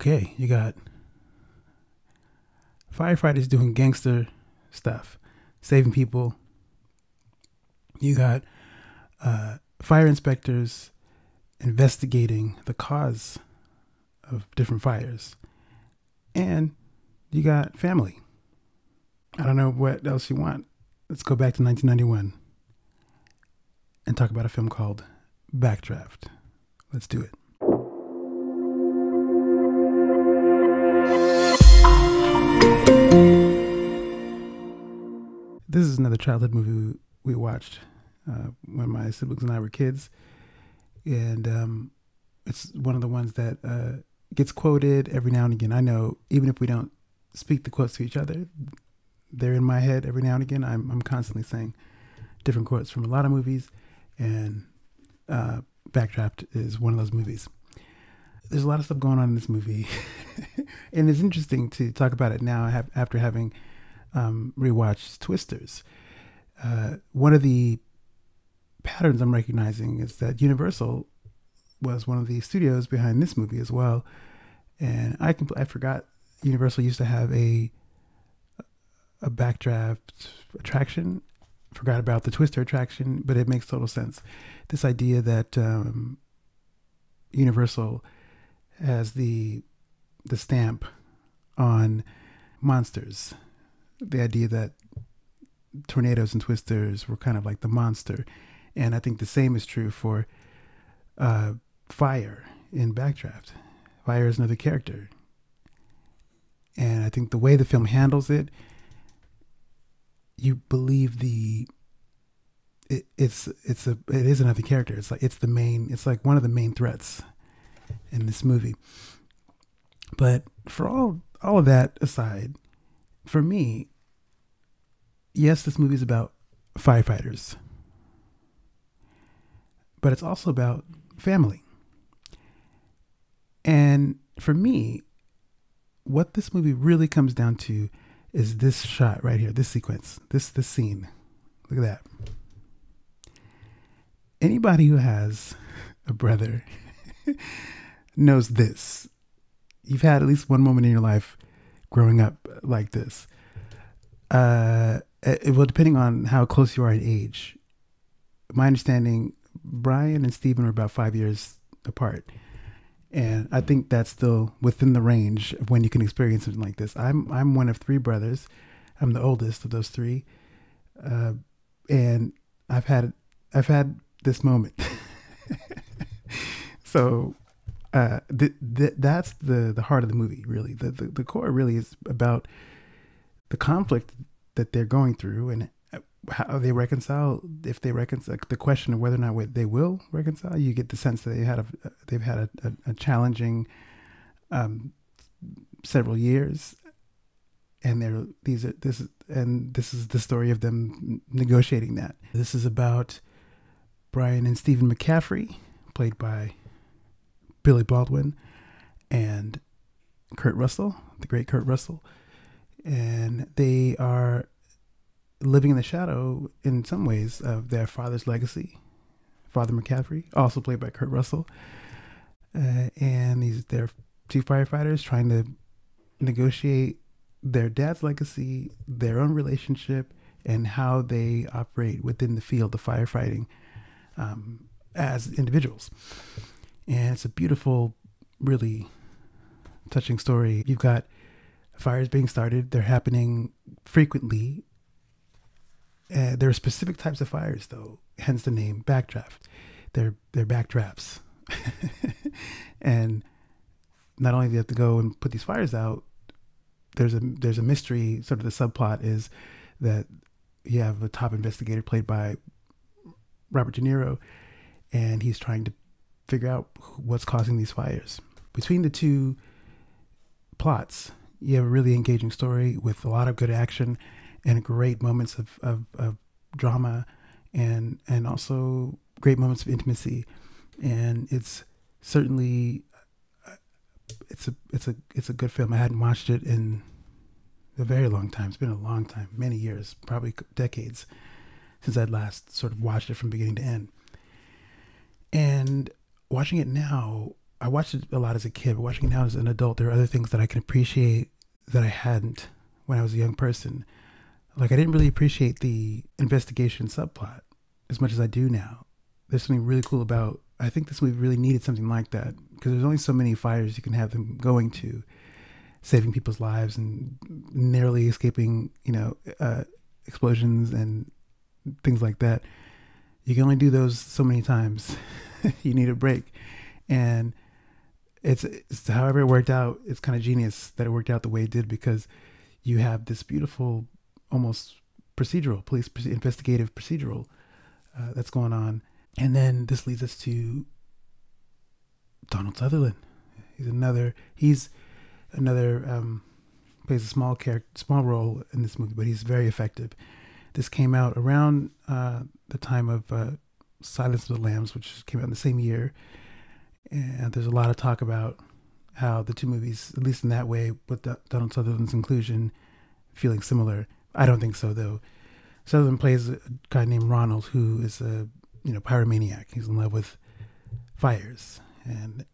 okay, you got firefighters doing gangster stuff, saving people. You got fire inspectors investigating the cause of different fires. And you got family. I don't know what else you want. Let's go back to 1991 and talk about a film called Backdraft. Let's do it. This is another childhood movie we watched when my siblings and I were kids. And it's one of the ones that gets quoted every now and again. I know even if we don't speak the quotes to each other, they're in my head every now and again. I'm constantly saying different quotes from a lot of movies, and Backdraft is one of those movies. There's a lot of stuff going on in this movie, and it's interesting to talk about it now after having rewatched Twisters. One of the patterns I'm recognizing is that Universal was one of the studios behind this movie as well, and I forgot Universal used to have a Backdraft attraction. Forgot about the Twister attraction, but it makes total sense. This idea that Universal has the stamp on monsters. The idea that tornadoes and twisters were kind of like the monster. And I think the same is true for fire in Backdraft. Fire is another character. And I think the way the film handles it, you believe it is another character. It's like one of the main threats in this movie. But for all of that aside, for me, yes, this movie is about firefighters, but it's also about family. And for me, what this movie really comes down to is this shot right here, this sequence, this scene. Look at that. Anybody who has a brother knows this. You've had at least one moment in your life growing up like this. Well, depending on how close you are in age. My understanding, Brian and Stephen are about 5 years apart. And I think that's still within the range of when you can experience something like this. I'm one of three brothers. I'm the oldest of those three. And I've had this moment. So that's the heart of the movie, really. The core really is about the conflict that they're going through and how they reconcile. If they reconcile, the question of whether or not they will reconcile, you get the sense that they've had a challenging several years, and this is the story of them negotiating that. This is about Brian and Stephen McCaffrey, played by Billy Baldwin, and Kurt Russell, the great Kurt Russell, and they are living in the shadow in some ways of their father's legacy, Father McCaffrey, also played by Kurt Russell. And they're two firefighters trying to negotiate their dad's legacy, their own relationship, and how they operate within the field of firefighting as individuals. And it's a beautiful, really touching story. You've got fires being started. They're happening frequently. There are specific types of fires, though, hence the name Backdraft. They're backdrafts. And not only do you have to go and put these fires out, there's a mystery. Sort of the subplot is that you have a top investigator played by Robert De Niro, and he's trying to figure out what's causing these fires. Between the two plots, you have a really engaging story with a lot of good action and great moments of drama, and also great moments of intimacy. And it's certainly it's a good film. I hadn't watched it in a very long time. It's been a long time, many years, probably decades, since I'd last sort of watched it from beginning to end. And watching it now, I watched it a lot as a kid, but watching it now as an adult, there are other things that I can appreciate that I hadn't when I was a young person. Like, I didn't really appreciate the investigation subplot as much as I do now. There's something really cool about, I think this movie really needed something like that, because there's only so many fires you can have them going to, saving people's lives and narrowly escaping, explosions and things like that. You can only do those so many times. You need a break. And it's however it worked out, it's kind of genius that it worked out the way it did, because you have this beautiful, almost procedural, investigative procedural that's going on. And then this leads us to Donald Sutherland. He's another plays a small role in this movie, but he's very effective. This came out around the time of Silence of the Lambs, which came out in the same year. And there's a lot of talk about how the two movies, at least in that way, with Donald Sutherland's inclusion, feeling similar. I don't think so, though. Sutherland plays a guy named Ronald, who is a pyromaniac. He's in love with fires, and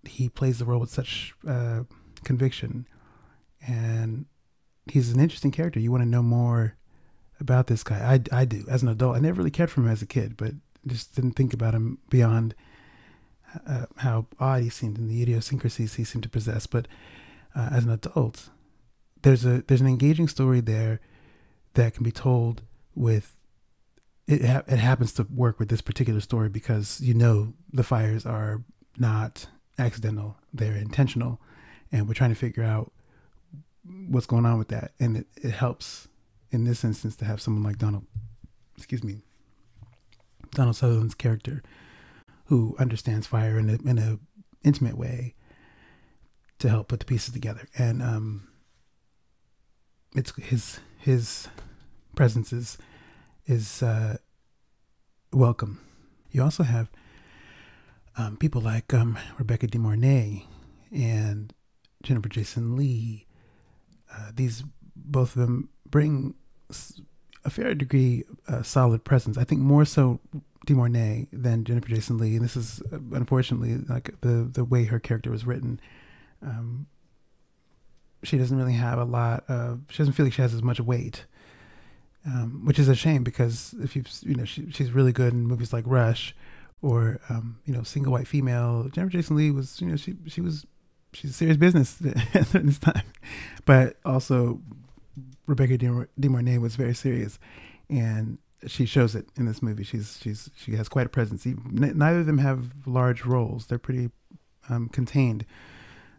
he plays the role with such conviction. And he's an interesting character. You want to know more about this guy. I do. As an adult, I never really cared for him as a kid, but just didn't think about him beyond how odd he seemed and the idiosyncrasies he seemed to possess. But as an adult, there's an engaging story there that can be told with it. It happens to work with this particular story because the fires are not accidental; they're intentional, and we're trying to figure out what's going on with that. And it helps in this instance to have someone like Donald Sutherland's character, who understands fire in a intimate way, to help put the pieces together. And it's his presence is welcome. You also have people like Rebecca De Mornay and Jennifer Jason Leigh. Both of them bring a fair degree solid presence. I think more so De Mornay than Jennifer Jason Leigh, and this is unfortunately like the way her character was written. She doesn't really have a lot of. She doesn't feel like she has as much weight, which is a shame, because if she's really good in movies like Rush, or Single White Female. Jennifer Jason Leigh was she's serious business at this time, but also Rebecca De Mornay was very serious, and she shows it in this movie. She has quite a presence. Neither of them have large roles. They're pretty contained,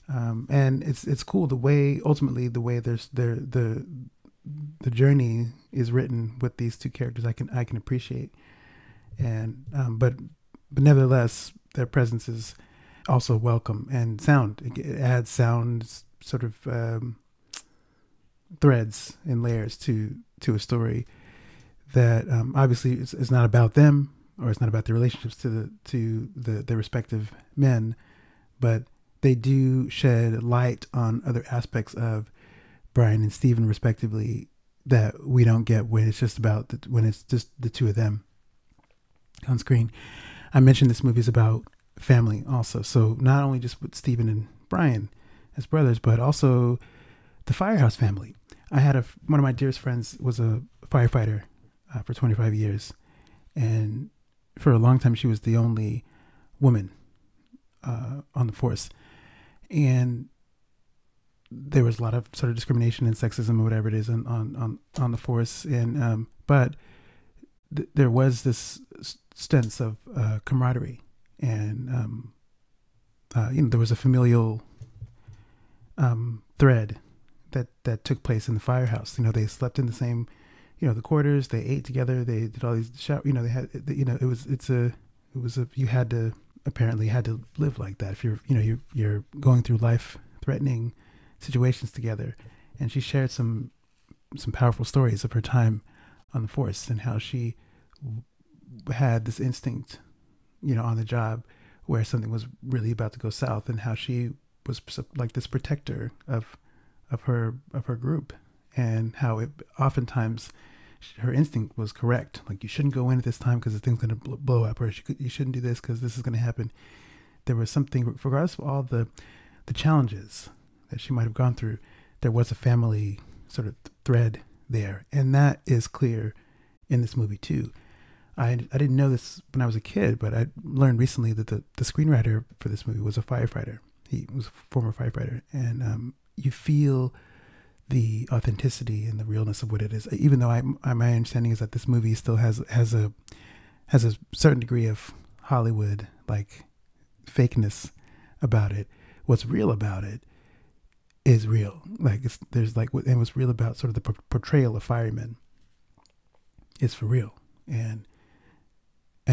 and it's cool the way the journey is written with these two characters. I can appreciate, and but nevertheless, their presence is also welcome, and sound. It adds sound sort of threads and layers to a story that obviously is not about them, or it's not about their relationships to their respective men, but they do shed light on other aspects of Brian and Stephen respectively that we don't get when it's just the two of them on screen. I mentioned this movie is about family also, so not only just with Stephen and Brian as brothers, but also the Firehouse family. I had one of my dearest friends was a firefighter for 25 years, and for a long time she was the only woman on the force, and there was a lot of sort of discrimination and sexism or whatever it is on the force, and but there was this sense of camaraderie, and there was a familial thread that took place in the firehouse. They slept in the same, the quarters. They ate together. They did all these they had, you had to live like that if you're going through life threatening situations together. And she shared some powerful stories of her time on the force, and how she had this instinct, on the job where something was really about to go south, and how she was like this protector of her group, and how it oftentimes her instinct was correct. Like, you shouldn't go in at this time because the thing's going to blow up, or you shouldn't do this because this is going to happen. there was something, regardless of all the challenges that she might have gone through, there was a family sort of thread there. And that is clear in this movie too. I didn't know this when I was a kid, but I learned recently that the screenwriter for this movie was a firefighter. He was a former firefighter. And you feel the authenticity and the realness of what it is. Even though my understanding is that this movie still has a certain degree of Hollywood like fakeness about it. What's real about it is real. Like and what's real about sort of the portrayal of firemen is for real. And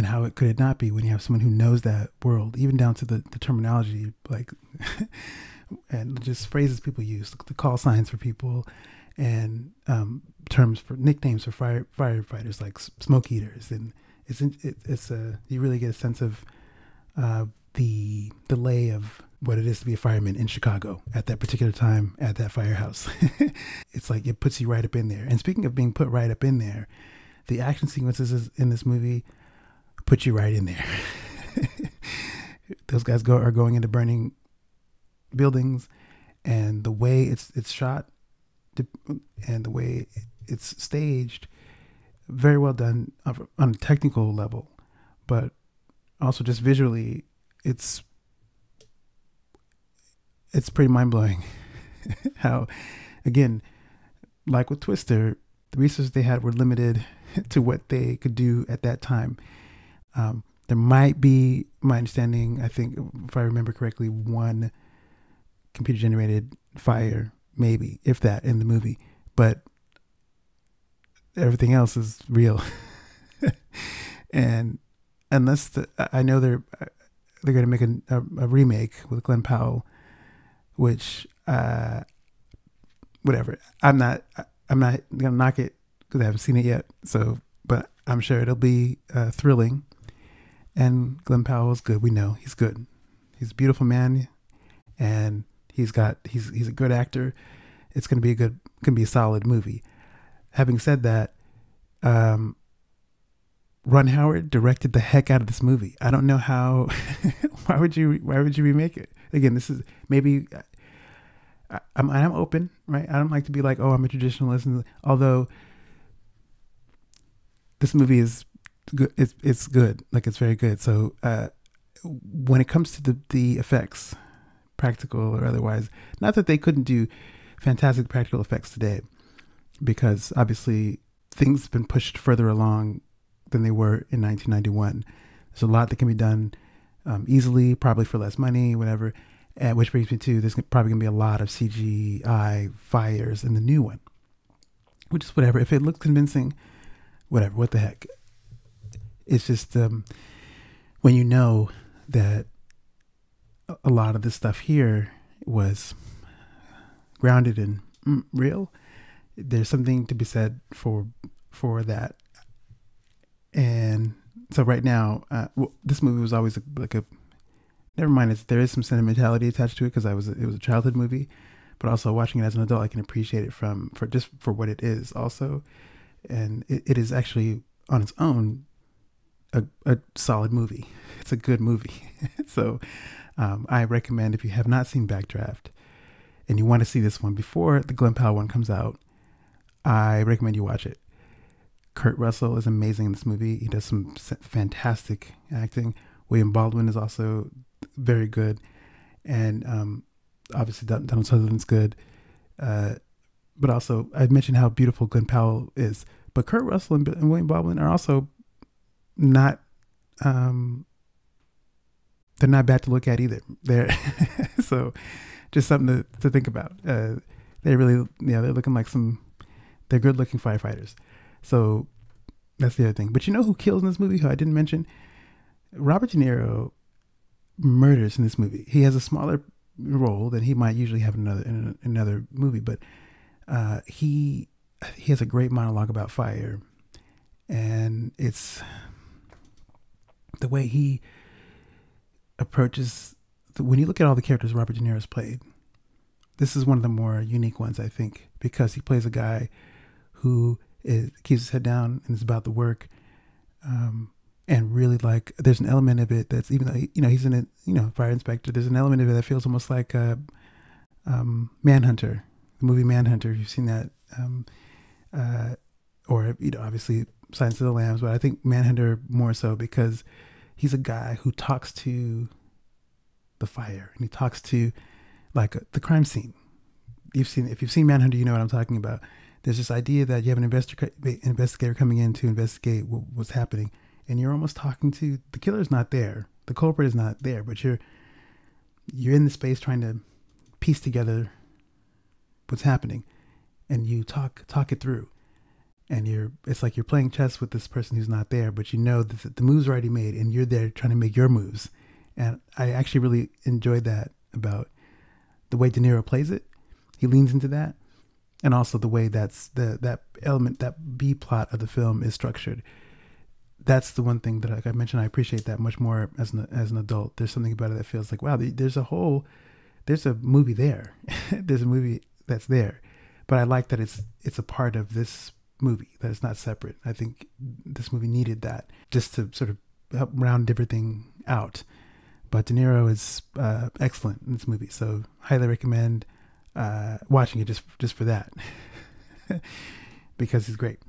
how could it not be when you have someone who knows that world, even down to the terminology, like, and just phrases people use, the call signs for people, and terms for nicknames for firefighters, like smoke eaters, and you really get a sense of the lay of what it is to be a fireman in Chicago at that particular time at that firehouse. It's like it puts you right up in there. And speaking of being put right up in there, the action sequences in this movie put you right in there. Those guys are going into burning buildings, and the way it's shot and the way it's staged, very well done on a technical level, but also just visually, it's pretty mind-blowing. How, again, like with Twister, the resources they had were limited to what they could do at that time. There might be, my understanding, I think, if I remember correctly, one computer-generated fire, maybe, if that, in the movie. But everything else is real. And unless I know they're going to make a remake with Glenn Powell, which whatever. I'm not gonna knock it because I haven't seen it yet. So, but I'm sure it'll be thrilling. And Glenn Powell is good. We know he's good. He's a beautiful man, and he's a good actor. It's gonna be a solid movie. Having said that, Ron Howard directed the heck out of this movie. I don't know how. Why would you remake it? Again, this is maybe. I'm open, right? I don't like to be like, oh, I'm a traditionalist. Although this movie is good, it's good. Like, it's very good. So when it comes to the effects, practical or otherwise, not that they couldn't do fantastic practical effects today, because obviously things have been pushed further along than they were in 1991. There's a lot that can be done easily, probably for less money, whatever. Which brings me to, there's probably going to be a lot of CGI fires in the new one. Which is whatever. If it looks convincing, whatever. What the heck? It's just when you know that a lot of this stuff here was grounded in real, there's something to be said for that. And so right now, this movie was always like a, never mind, there is some sentimentality attached to it because it was a childhood movie, but also watching it as an adult, I can appreciate it for what it is also. And it is actually on its own a solid movie. It's a good movie. So I recommend, if you have not seen Backdraft and you want to see this one before the Glenn Powell one comes out, I recommend you watch it. Kurt Russell is amazing in this movie. He does some fantastic acting. William Baldwin is also very good. And obviously Donald Sutherland's good. But also, I mentioned how beautiful Glenn Powell is. But Kurt Russell and William Baldwin are also not, they're not bad to look at either. They're so just something to think about. They really, they're looking like they're good looking firefighters. So that's the other thing. But you know who kills in this movie, who I didn't mention? Robert De Niro murders in this movie. He has a smaller role than he might usually have in another movie, but he has a great monologue about fire, and it's the way he approaches. When you look at all the characters Robert De Niro's played, this is one of the more unique ones, I think, because he plays a guy who keeps his head down and is about the work, and really like there's an element of it that's, even though he's in it, fire inspector, there's an element of it that feels almost like Manhunter, the movie Manhunter. You've seen that, or obviously Silence of the Lambs, but I think Manhunter more so because he's a guy who talks to the fire and he talks to like the crime scene. If you've seen Manhunter, you know what I'm talking about. There's this idea that you have an investigator coming in to investigate what's happening, and you're almost talking to the killer's not there, the culprit is not there, but you're in the space trying to piece together what's happening, and you talk it through, and it's like you're playing chess with this person who's not there, but you know that the moves are already made, and you're there trying to make your moves. And I actually really enjoyed that about the way De Niro plays it. He leans into that, and also the way that element, that B plot of the film is structured. That's the one thing that, like I mentioned, I appreciate that much more as an adult. There's something about it that feels like, wow, there's a movie there. There's a movie that's there, but I like that it's a part of this movie, that it's not separate. I think this movie needed that just to sort of help round everything out. But De Niro is excellent in this movie, so highly recommend watching it just for that, because he's great.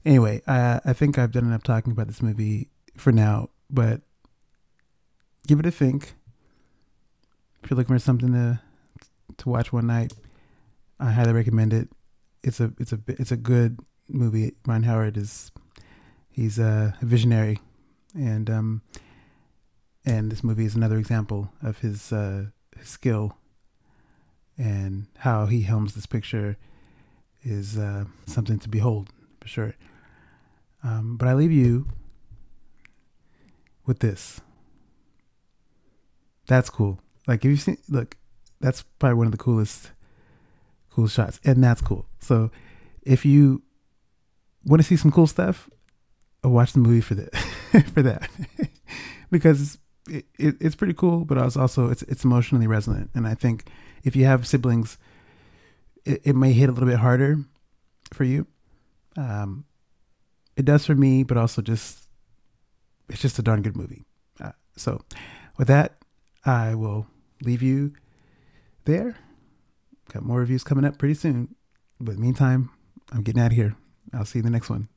Anyway, I think I've done enough talking about this movie for now, but give it a think. If you're looking for something to watch one night, I highly recommend it. It's a good movie. Ron Howard he's a visionary, and this movie is another example of his skill, and how he helms this picture is something to behold for sure. But I leave you with this. That's cool. Like, if you've seen, look, that's probably one of the coolest shots, and that's cool. So if you want to see some cool stuff, watch the movie for that, for that, because it's pretty cool, but also it's emotionally resonant. And I think if you have siblings, it may hit a little bit harder for you. It does for me, but also it's just a darn good movie. So with that, I will leave you there. Got more reviews coming up pretty soon. But in the meantime, I'm getting out of here. I'll see you in the next one.